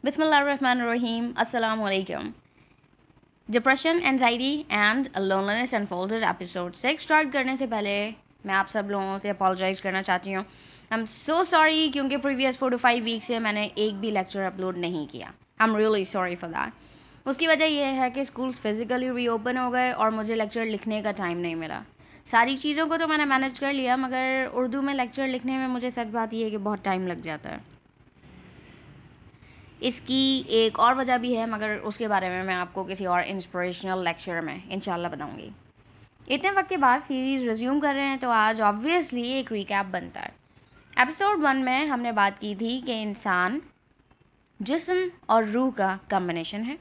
بسم اللہ الرحمن الرحیم. السلام علیکم. Depression, anxiety and loneliness unfolded episode 6 start کرنے سے پہلے میں آپ سب لوگوں سے اپالوجائز کرنا چاہتی ہوں. آئی ایم سو سوری کیونکہ پریویس 4 to 5 ویک سے میں نے ایک بھی لیکچر اپلوڈ نہیں کیا. I am really sorry for that. اس کی وجہ یہ ہے کہ اسکولس فزیکلی ری اوپن ہو گئے اور مجھے لیکچر لکھنے کا ٹائم نہیں ملا. ساری چیزوں کو تو میں نے مینیج کر لیا مگر اردو میں لیکچر لکھنے میں مجھے سچ بات یہ ہے کہ بہت ٹائم لگ جاتا ہے. اس کی ایک اور وجہ بھی ہے مگر اس کے بارے میں آپ کو کسی اور انسپریشنل لیکچر میں انشاءاللہ بتاؤں گی. اتنے وقت کے بعد سیریز ریزیوم کر رہے ہیں تو آج آبویسلی ایک ریکیپ بنتا ہے. ایپیسوڈ 1 میں ہم نے بات کی تھی کہ انسان جسم اور روح کا کمبینیشن ہے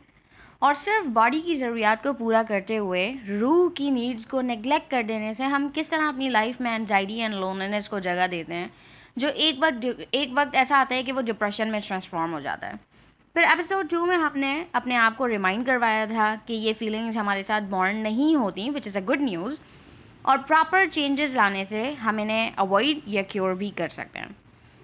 اور صرف باڈی کی ضروریات کو پورا کرتے ہوئے روح کی نیڈز کو نیگلیکٹ کر دینے سے ہم کس طرح اپنی لائف میں اینزائٹی اینڈ لونلیس کو جگہ دیتے ہیں جو ایک وقت ایسا آتا ہے کہ وہ ڈپریشن میں ٹرانسفارم ہو جاتا ہے. پھر ایپیسوڈ 2 میں ہم نے اپنے آپ کو ریمائنڈ کروایا تھا کہ یہ فیلنگز ہمارے ساتھ بورن نہیں ہوتی, وچ از اے گڈ نیوز, اور پراپر چینجز لانے سے ہم انہیں اوائڈ یا کیور بھی کر سکتے ہیں.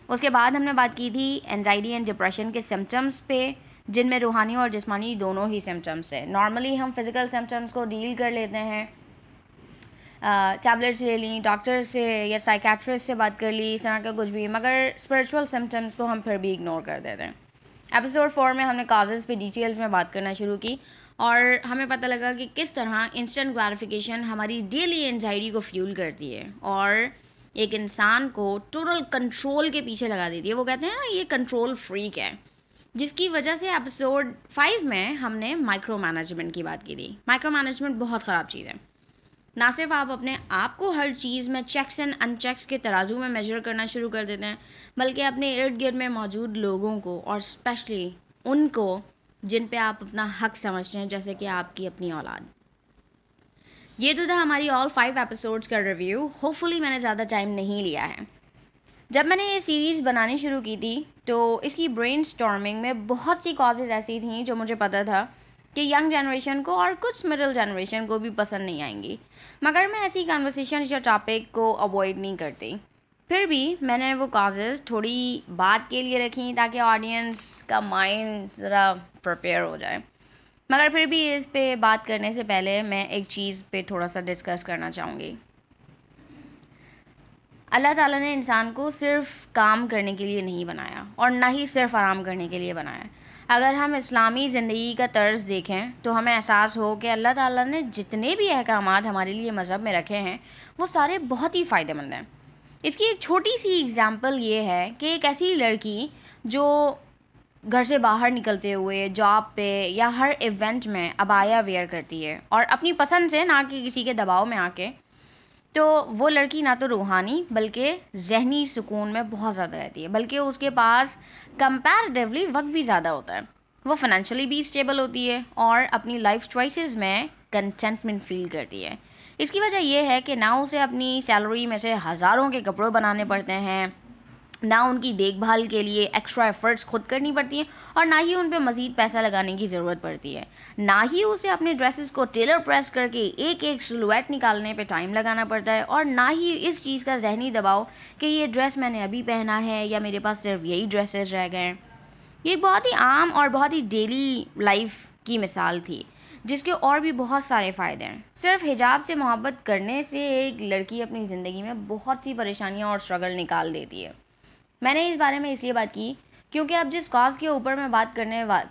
اس کے بعد ہم نے بات کی تھی اینزائٹی اینڈ ڈپریشن کے سمٹمس پہ, جن میں روحانی اور جسمانی دونوں ہی سمٹمس ہیں. نارملی ہم فزیکل سمٹمس کو ڈیل کر لیتے ہیں, ٹیبلیٹس لے لیں ڈاکٹر سے یا سائیکیٹرسٹ سے بات کر لی, اس طرح کا کچھ بھی, مگر اسپرچول سمٹمس کو ہم پھر بھی اگنور کر دیتے ہیں. ایپیسوڈ 4 میں ہم نے کازز پہ ڈیٹیلز میں بات کرنا شروع کی اور ہمیں پتہ لگا کہ کس طرح انسٹنٹ گریفیکیشن ہماری ڈیلی انزائٹی کو فیول کرتی ہے اور ایک انسان کو ٹوٹل کنٹرول کے پیچھے لگا دیتی ہے. وہ کہتے ہیں نا یہ کنٹرول فریک ہے, جس کی وجہ سے ایپیسوڈ 5 میں ہم نے مائکرو مینجمنٹ کی بات کی تھی. مائکرو مینجمنٹ بہت خراب چیز ہے. نہ صرف آپ اپنے آپ کو ہر چیز میں چیکس اینڈ ان چیکس کے ترازو میں میجر کرنا شروع کر دیتے ہیں, بلکہ اپنے ارد گرد میں موجود لوگوں کو اور اسپیشلی ان کو جن پہ آپ اپنا حق سمجھتے ہیں, جیسے کہ آپ کی اپنی اولاد. یہ تو تھا ہماری آل 5 ایپیسوڈس کا ریویو. ہوپ فلی میں نے زیادہ ٹائم نہیں لیا ہے. جب میں نے یہ سیریز بنانی شروع کی تھی تو اس کی برین اسٹارمنگ میں بہت سی کازز ایسی تھیں جو مجھے پتہ تھا کہ ینگ جنریشن کو اور کچھ مڈل جنریشن کو بھی پسند نہیں آئیں گی, مگر میں ایسی کنورسیشن یا ٹاپک کو اوائڈ نہیں کرتی. پھر بھی میں نے وہ کازز تھوڑی بات کے لیے رکھیں تاکہ آڈینس کا مائنڈ ذرا پریپیئر ہو جائے. مگر پھر بھی اس پہ بات کرنے سے پہلے میں ایک چیز پہ تھوڑا سا ڈسکس کرنا چاہوں گی. اللہ تعالیٰ نے انسان کو صرف کام کرنے کے لیے نہیں بنایا اور نہ ہی صرف آرام کرنے کے لیے بنایا. اگر ہم اسلامی زندگی کا طرز دیکھیں تو ہمیں احساس ہو کہ اللہ تعالیٰ نے جتنے بھی احکامات ہمارے لیے مذہب میں رکھے ہیں وہ سارے بہت ہی فائدہ مند ہیں. اس کی ایک چھوٹی سی اگزامپل یہ ہے کہ ایک ایسی لڑکی جو گھر سے باہر نکلتے ہوئے جاب پہ یا ہر ایونٹ میں عبایا ویئر کرتی ہے اور اپنی پسند سے, نہ کہ کسی کے دباؤ میں آ کے, تو وہ لڑکی نہ تو روحانی بلکہ ذہنی سکون میں بہت زیادہ رہتی ہے, بلکہ اس کے پاس کمپیریٹیولی وقت بھی زیادہ ہوتا ہے. وہ فنینشلی بھی اسٹیبل ہوتی ہے اور اپنی لائف چوائسیز میں کنٹینٹمنٹ فیل کرتی ہے. اس کی وجہ یہ ہے کہ نہ اسے اپنی سیلری میں سے ہزاروں کے کپڑے بنانے پڑتے ہیں, نہ ان کی دیکھ بھال کے لیے ایکسٹرا ایفرٹس خود کرنی پڑتی ہیں, اور نہ ہی ان پہ مزید پیسہ لگانے کی ضرورت پڑتی ہے. نہ ہی اسے اپنے ڈریسز کو ٹیلر پریس کر کے ایک ایک سلویٹ نکالنے پہ ٹائم لگانا پڑتا ہے, اور نہ ہی اس چیز کا ذہنی دباؤ کہ یہ ڈریس میں نے ابھی پہنا ہے یا میرے پاس صرف یہی ڈریسز رہ گئے ہیں. یہ بہت ہی عام اور بہت ہی ڈیلی لائف کی مثال تھی جس کے اور بھی بہت سارے فائدے ہیں. صرف حجاب سے محبت کرنے سے ایک لڑکی اپنی زندگی میں بہت سی پریشانیاں اور اسٹرگل نکال دیتی ہے. میں نے اس بارے میں اس لیے بات کی کیونکہ اب جس کاز کے اوپر میں بات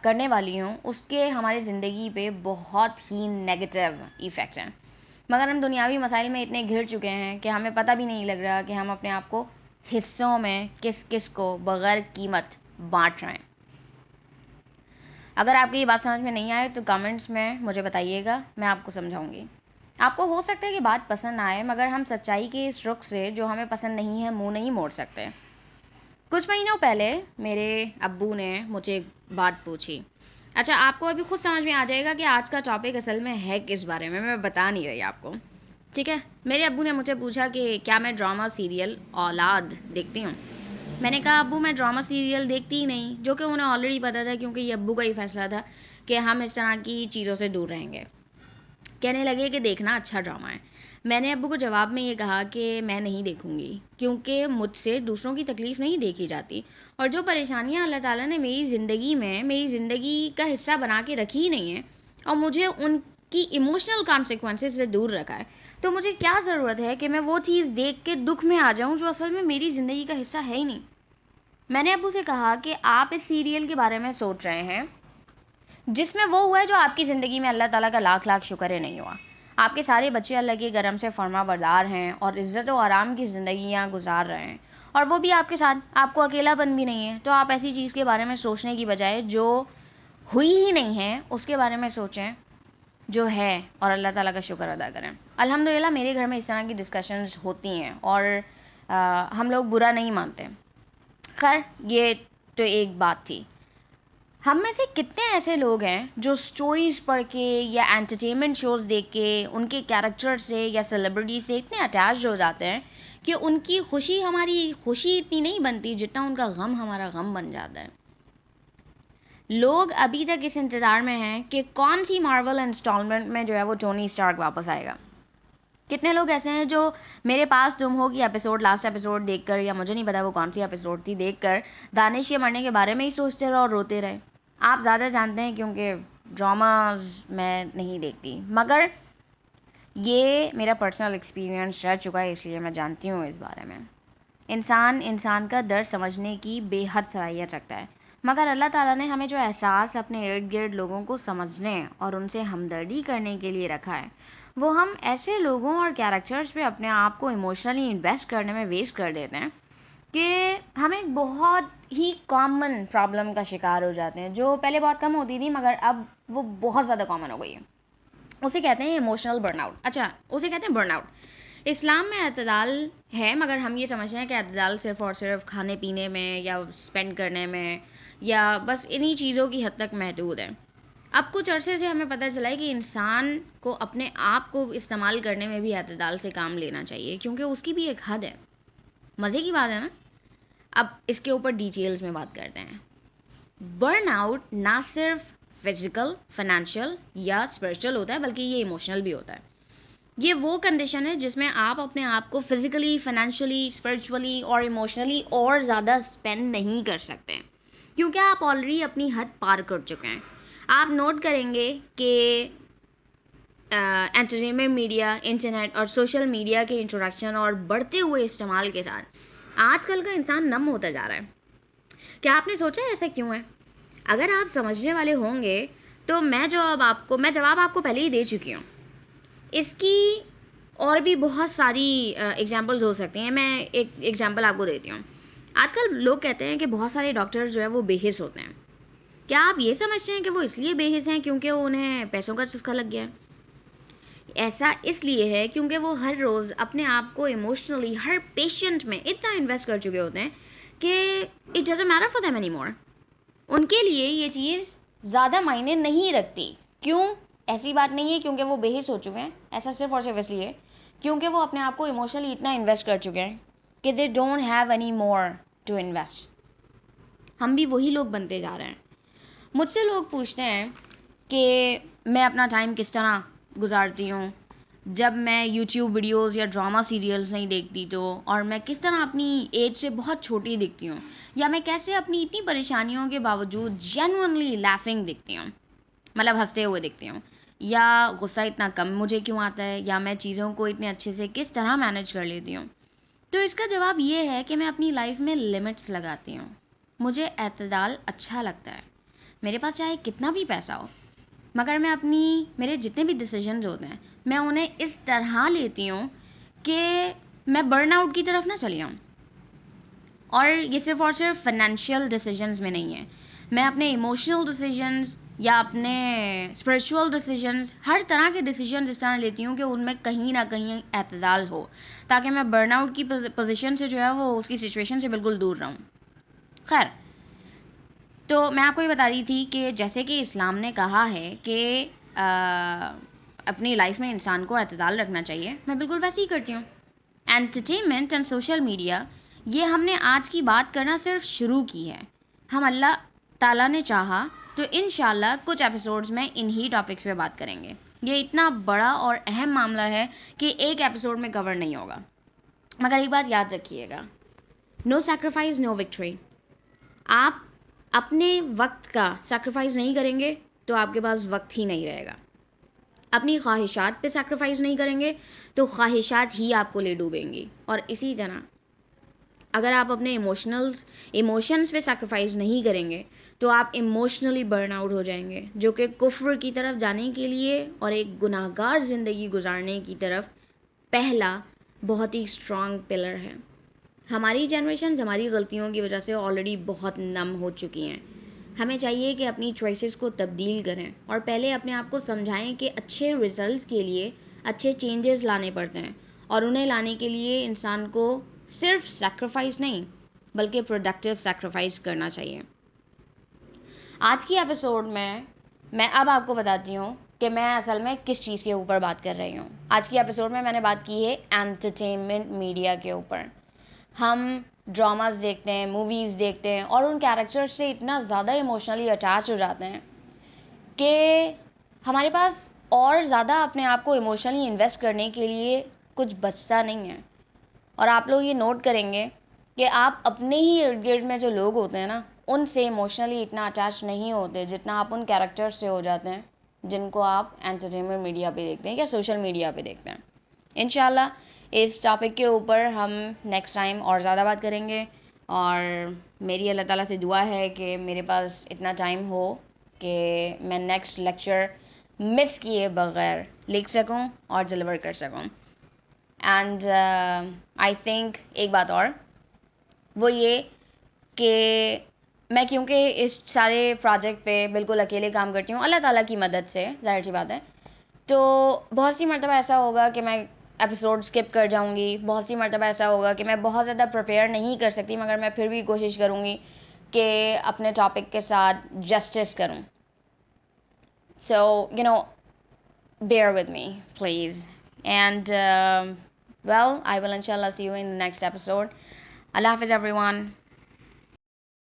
کرنے والی ہوں اس کے ہماری زندگی پہ بہت ہی نیگیٹو ایفیکٹس ہیں, مگر ہم دنیاوی مسائل میں اتنے گھر چکے ہیں کہ ہمیں پتہ بھی نہیں لگ رہا کہ ہم اپنے آپ کو حصوں میں کس کس کو بغیر قیمت بانٹ رہے ہیں. اگر آپ کو یہ بات سمجھ میں نہیں آئے تو کمنٹس میں مجھے بتائیے گا, میں آپ کو سمجھاؤں گی. آپ کو ہو سکتا ہے کہ بات پسند آئے مگر ہم سچائی کے اس رخ سے جو ہمیں پسند نہیں ہے منہ نہیں موڑ سکتے. کچھ مہینوں پہلے میرے ابو نے مجھے ایک بات پوچھی. اچھا, آپ کو ابھی خود سمجھ میں آ جائے گا کہ آج کا ٹاپک اصل میں ہے کس بارے میں بتا نہیں رہی آپ کو, ٹھیک ہے. میرے ابو نے مجھے پوچھا کہ کیا میں ڈرامہ سیریل اولاد دیکھتی ہوں. میں نے کہا ابو میں ڈرامہ سیریل دیکھتی ہی نہیں, جو کہ انہیں آلریڈی پتہ تھا کیونکہ یہ ابو کا ہی فیصلہ تھا کہ ہم اس طرح کی چیزوں سے دور رہیں گے. کہنے لگے کہ دیکھنا اچھا ڈرامہ ہے. میں نے ابو کو جواب میں یہ کہا کہ میں نہیں دیکھوں گی، کیونکہ مجھ سے دوسروں کی تکلیف نہیں دیکھی جاتی، اور جو پریشانیاں اللہ تعالیٰ نے میری زندگی کا حصہ بنا کے رکھی ہی نہیں ہیں، اور مجھے ان کی ایموشنل کانسیکوینسز سے دور رکھا ہے، تو مجھے کیا ضرورت ہے کہ میں وہ چیز دیکھ کے دکھ میں آ جاؤں جو اصل میں میری زندگی کا حصہ ہے ہی نہیں۔ میں نے ابو سے کہا کہ آپ اس سیریل کے بارے میں سوچ رہے ہیں جس میں وہ ہوا ہے جو آپ کی زندگی میں اللہ تعالیٰ کا لاکھ لاکھ شکر ہے نہیں ہوا۔ آپ کے سارے بچے اللہ کے کرم سے فرما بردار ہیں اور عزت و آرام کی زندگیاں گزار رہے ہیں، اور وہ بھی آپ کے ساتھ، آپ کو اکیلا پن بھی نہیں ہے، تو آپ ایسی چیز کے بارے میں سوچنے کی بجائے جو ہوئی ہی نہیں ہے اس کے بارے میں سوچیں جو ہے، اور اللہ تعالیٰ کا شکر ادا کریں۔ الحمدللہ میرے گھر میں اس طرح کی ڈسکشنز ہوتی ہیں، اور ہم لوگ برا نہیں مانتے۔ خیر یہ تو ایک بات تھی۔ ہم میں سے کتنے ایسے لوگ ہیں جو سٹوریز پڑھ کے یا انٹرٹینمنٹ شوز دیکھ کے ان کے کیریکٹر سے یا سیلیبریٹی سے اتنے اٹیچ ہو جاتے ہیں کہ ان کی خوشی ہماری خوشی اتنی نہیں بنتی جتنا ان کا غم ہمارا غم بن جاتا ہے۔ لوگ ابھی تک اس انتظار میں ہیں کہ کون سی مارول انسٹالمنٹ میں جو ہے وہ ٹونی اسٹارک واپس آئے گا۔ کتنے لوگ ایسے ہیں جو میرے پاس تم ہو کی لاسٹ ایپیسوڈ دیکھ کر، یا مجھے نہیں پتا وہ کون سی ایپیسوڈ تھی، دیکھ کر دانش کے مرنے کے بارے میں ہی سوچتے رہے اور روتے رہے۔ آپ زیادہ جانتے ہیں کیونکہ ڈراماز میں نہیں دیکھتی، مگر یہ میرا پرسنل ایکسپیرینس رہ چکا ہے، اس لیے میں جانتی ہوں اس بارے میں۔ انسان کا درد سمجھنے کی بے حد صلاحیت رکھتا ہے، مگر اللہ تعالیٰ نے ہمیں جو احساس اپنے ارد گرد لوگوں کو سمجھنے اور ان سے ہمدردی کرنے کے لیے رکھا ہے، وہ ہم ایسے لوگوں اور کیریکٹرز پہ اپنے آپ کو ایموشنلی انویسٹ کرنے میں ویسٹ کر دیتے ہیں کہ ہم ایک بہت ہی کامن پرابلم کا شکار ہو جاتے ہیں، جو پہلے بہت کم ہوتی تھی مگر اب وہ بہت زیادہ کامن ہو گئی ہے۔ اسے کہتے ہیں ایموشنل برن آؤٹ۔ اچھا، اسے کہتے ہیں برن آؤٹ۔ اسلام میں اعتدال ہے، مگر ہم یہ سمجھتے ہیں کہ اعتدال صرف اور صرف کھانے پینے میں یا اسپینڈ کرنے میں یا بس انہی چیزوں کی حد تک محدود ہے۔ اب کچھ عرصے سے ہمیں پتہ چلا ہے کہ انسان کو اپنے آپ کو استعمال کرنے میں بھی اعتدال سے کام لینا چاہیے، کیونکہ اس کی بھی ایک حد ہے۔ مزے کی بات ہے نا؟ اب اس کے اوپر ڈیٹیلز میں بات کرتے ہیں۔ برن آؤٹ نہ صرف فزیکل، فائنینشیل یا اسپرچل ہوتا ہے، بلکہ یہ ایموشنل بھی ہوتا ہے۔ یہ وہ کنڈیشن ہے جس میں آپ اپنے آپ کو فزیکلی، فائنینشیلی، اسپرچولی اور ایموشنلی اور زیادہ اسپینڈ نہیں کر سکتے، کیونکہ آپ آلریڈی اپنی حد پار کر چکے ہیں۔ آپ نوٹ کریں گے کہ انٹرٹینمنٹ میڈیا، انٹرنیٹ اور سوشل میڈیا کے انٹروڈکشن اور بڑھتے ہوئے استعمال کے ساتھ آج کل کا انسان نم ہوتا جا رہا ہے۔ کیا آپ نے سوچا ہے ایسا کیوں ہے؟ اگر آپ سمجھنے والے ہوں گے تو میں جواب آپ کو پہلے ہی دے چکی ہوں۔ اس کی اور بھی بہت ساری ایگزامپلز ہو سکتی ہیں، میں ایک ایگزامپل آپ کو دیتی ہوں۔ آج کل لوگ کہتے ہیں کہ بہت سارے ڈاکٹرز جو ہے وہ بے حس ہوتے ہیں۔ کیا آپ یہ سمجھتے ہیں کہ وہ اس لیے بے حس ہیں کیونکہ انہیں پیسوں کا چسکا لگ گیا ہے؟ ایسا اس لیے ہے کیونکہ وہ ہر روز اپنے آپ کو ایموشنلی ہر پیشنٹ میں اتنا انویسٹ کر چکے ہوتے ہیں کہ it doesn't matter for them any more. ان کے لیے یہ چیز زیادہ معنی نہیں رکھتی۔ کیوں؟ ایسی بات نہیں ہے کیونکہ وہ بے حس ہو چکے ہیں، ایسا صرف اور صرف اس لیے کیونکہ وہ اپنے آپ کو ایموشنلی اتنا انویسٹ کر چکے ہیں کہ they don't have any more to invest. ہم بھی وہی لوگ بنتے جا رہے ہیں۔ مجھ سے لوگ پوچھتے ہیں کہ میں اپنا ٹائم کس طرح گزارتی ہوں جب میں یوٹیوب ویڈیوز یا ڈرامہ سیریلز نہیں دیکھتی تو، اور میں کس طرح اپنی ایج سے بہت چھوٹی دکھتی ہوں، یا میں کیسے اپنی اتنی پریشانیوں کے باوجود جینوئنلی لافنگ دکھتی ہوں، مطلب ہنستے ہوئے دکھتی ہوں، یا غصہ اتنا کم مجھے کیوں آتا ہے، یا میں چیزوں کو اتنے اچھے سے کس طرح مینیج کر لیتی ہوں۔ تو اس کا جواب یہ ہے کہ میں اپنی لائف میں لمٹس لگاتی ہوں۔ مجھے اعتدال اچھا لگتا ہے، میرے پاس چاہے کتنا بھی پیسہ ہو، مگر میں میرے جتنے بھی ڈیسیجنز ہوتے ہیں میں انہیں اس طرح لیتی ہوں کہ میں برن آؤٹ کی طرف نہ چلی آؤں۔ اور یہ صرف اور صرف فائنینشیل ڈیسیجنز میں نہیں ہے، میں اپنے ایموشنل ڈیسیجنز یا اپنے اسپرچول ڈیسیجنز، ہر طرح کے ڈیسیجنز اس طرح لیتی ہوں کہ ان میں کہیں نہ کہیں اعتدال ہو، تاکہ میں برن آؤٹ کی پوزیشن سے جو ہے وہ اس کی سچویشن سے بالکل دور رہوں۔ خیر، تو میں آپ کو یہ بتا رہی تھی کہ جیسے کہ اسلام نے کہا ہے کہ اپنی لائف میں انسان کو اعتدال رکھنا چاہیے، میں بالکل ویسے ہی کرتی ہوں۔ انٹرٹینمنٹ اینڈ سوشل میڈیا، یہ ہم نے آج کی بات کرنا صرف شروع کی ہے۔ ہم اللہ تعالیٰ نے چاہا تو انشاءاللہ کچھ ایپیسوڈز میں انہی ٹاپکس پہ بات کریں گے۔ یہ اتنا بڑا اور اہم معاملہ ہے کہ ایک ایپیسوڈ میں کور نہیں ہوگا. مگر ایک بات یاد رکھیے گا, نو سیکریفائز نو وکٹری. آپ اپنے وقت کا سیکریفائز نہیں کریں گے تو آپ کے پاس وقت ہی نہیں رہے گا. اپنی خواہشات پہ سیکریفائز نہیں کریں گے تو خواہشات ہی آپ کو لے ڈوبیں گی. اور اسی طرح اگر آپ اپنے ایموشنز پہ سیکریفائز نہیں کریں گے تو آپ ایموشنلی برن آؤٹ ہو جائیں گے, جو کہ کفر کی طرف جانے کے لیے اور ایک گناہ گار زندگی گزارنے کی طرف پہلا بہت ہی اسٹرانگ پلر ہے. ہماری جنریشنز ہماری غلطیوں کی وجہ سے آلریڈی بہت نم ہو چکی ہیں. ہمیں چاہیے کہ اپنی چوائسیز کو تبدیل کریں اور پہلے اپنے آپ کو سمجھائیں کہ اچھے ریزلٹس کے لیے اچھے چینجز لانے پڑتے ہیں, اور انہیں لانے کے لیے انسان کو صرف سیکریفائز نہیں بلکہ پروڈکٹیو سیکریفائز کرنا چاہیے. آج کی ایپیسوڈ میں اب آپ کو بتاتی ہوں کہ میں اصل میں کس چیز کے اوپر بات کر رہی ہوں. آج کی ایپیسوڈ میں نے بات کی ہے انٹرٹینمنٹ میڈیا کے اوپر. ہم ڈراماز دیکھتے ہیں, موویز دیکھتے ہیں اور ان کیریکٹر سے اتنا زیادہ ایموشنلی اٹیچ ہو جاتے ہیں کہ ہمارے پاس اور زیادہ اپنے آپ کو ایموشنلی انویسٹ کرنے کے لیے کچھ بچتا نہیں ہے. اور آپ لوگ یہ نوٹ کریں گے کہ آپ اپنے ہی ارد گرد میں جو لوگ ہوتے ہیں نا, ان سے ایموشنلی اتنا اٹیچ نہیں ہوتے جتنا آپ ان کیریکٹر سے ہو جاتے ہیں جن کو آپ انٹرٹینمنٹ میڈیا پہ دیکھتے ہیں یا سوشل میڈیا پہ دیکھتے ہیں. انشاءاللہ اس ٹاپک کے اوپر ہم نیکسٹ ٹائم اور زیادہ بات کریں گے, اور میری اللہ تعالیٰ سے دعا ہے کہ میرے پاس اتنا ٹائم ہو کہ میں نیکسٹ لیکچر مس کیے بغیر لکھ سکوں اور ڈلیور کر سکوں. اینڈ آئی تھنک ایک بات اور, وہ یہ کہ میں کیونکہ اس سارے پروجیکٹ پہ بالکل اکیلے کام کرتی ہوں اللہ تعالیٰ کی مدد سے, ظاہر سی بات ہے, تو بہت سی مرتبہ ایسا ہوگا کہ میں ایپیسوڈ اسکپ کر جاؤں گی, بہت سی مرتبہ ایسا ہوگا کہ میں بہت زیادہ پریپیئر نہیں کر سکتی, مگر میں پھر بھی کوشش کروں گی کہ اپنے ٹاپک کے ساتھ جسٹس کروں. سو bear with me please, and well, I will inshallah see you in the next episode. Allah Hafiz everyone.